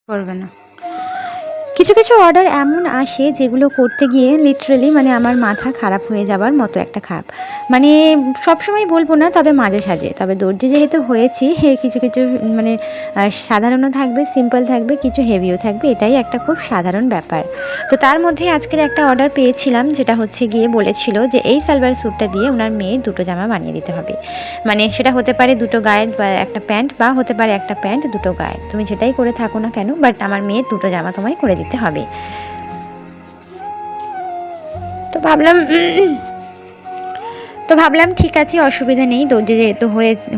করবে না। কিছু কিছু অর্ডার এমন আসে যেগুলো করতে গিয়ে লিটারেলি মানে আমার মাথা খারাপ হয়ে যাবার মতো একটা খারাপ, মানে সবসময় বলবো না, তবে মাঝে সাঝে। তবে দর্জি যেহেতু হয়েছি, কিছু কিছু মানে সাধারণও থাকবে, সিম্পল থাকবে, কিছু হেভিও থাকবে, এটাই একটা খুব সাধারণ ব্যাপার। তো তার মধ্যে আজকের একটা অর্ডার পেয়েছিলাম, যেটা হচ্ছে গিয়ে বলেছিল যে এই সালোয়ার স্যুটটা দিয়ে ওনার মেয়ের দুটো জামা বানিয়ে দিতে হবে। মানে সেটা হতে পারে দুটো গায়ের বা একটা প্যান্ট, বা হতে পারে একটা প্যান্ট দুটো গায়ের, তুমি যেটাই করে থাকো না কেন, বাট আমার মেয়ের দুটো জামা তোমায় করে দিতে হবে। তো ভাবলাম ঠিক আছে, অসুবিধা নেই, দর্জি যেহেতু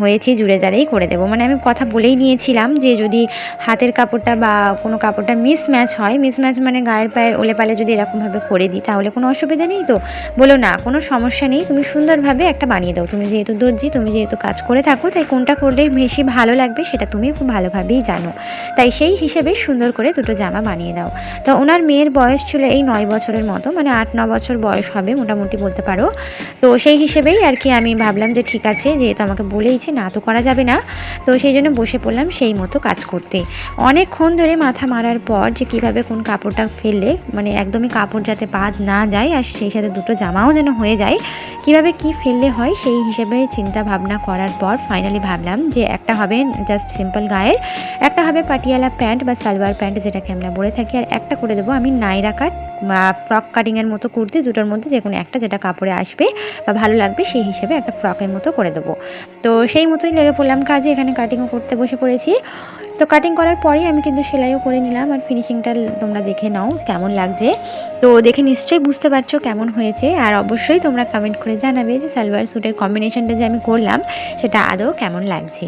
হয়েছি জুড়ে জারেই করে দেবো। মানে আমি কথা বলেই নিয়েছিলাম যে যদি হাতের কাপড়টা বা কোনো কাপড়টা মিসম্যাচ হয়, মিসম্যাচ মানে গায়ের পায়ের ওলে পালে যদি এরকমভাবে করে দিই তাহলে কোনো অসুবিধা নেই। তো বলো না, কোনো সমস্যা নেই, তুমি সুন্দরভাবে একটা বানিয়ে দাও, তুমি যেহেতু দর্জি, তুমি যেহেতু কাজ করে থাকো, তাই কোনটা করলে বেশি ভালো লাগবে সেটা তুমি খুব ভালোভাবেই জানো, তাই সেই হিসেবে সুন্দর করে দুটো জামা বানিয়ে দাও। তো ওনার মেয়ের বয়স ছিল এই 9 বছরের মতো, মানে 8-9 বছর বয়স হবে মোটামুটি বলতে পারো। তো সেই হিসেবেই আর কি আমি ভাবলাম যে ঠিক আছে, যেহেতু আমাকে বলেইছে, না তো করা যাবে না। তো সেই জন্য বসে পড়লাম সেই মতো কাজ করতে। অনেকক্ষণ ধরে মাথা মারার পর যে কীভাবে কোন কাপড়টা ফেললে মানে একদমই কাপড় যাতে বাদ না যায়, আর সেই সাথে দুটো জামাও যেন হয়ে যায়, কীভাবে কি ফেললে হয় সেই হিসেবে চিন্তা ভাবনা করার পর ফাইনালি ভাবলাম যে একটা হবে জাস্ট সিম্পল গায়ের, একটা হবে পাটিয়ালা প্যান্ট বা সালোয়ার প্যান্ট যেটাকে আমরা বলে থাকি, আর একটা করে দেবো আমি নাইরা কাট বা ফ্রক কাটিংয়ের মতো কুর্তি, দুটোর মধ্যে যে কোনো একটা যেটা কাপড়ে আসবে বা ভালো লাগবে সেই হিসেবে একটা ফ্রকের মতো করে দেবো। তো সেই মতোই লেগে পড়লাম কাজে, এখানে কাটিংও করতে বসে পড়েছি। তো কাটিং করার পরেই আমি কিন্তু সেলাইও করে নিলাম, আর ফিনিশিংটা তোমরা দেখে নাও কেমন লাগছে। তো দেখে নিশ্চয়ই বুঝতে পারছো কেমন হয়েছে, আর অবশ্যই তোমরা কমেন্ট করে জানাবে যে সালোয়ার স্যুটের কম্বিনেশনটা যে আমি করলাম সেটা আদৌ কেমন লাগছে।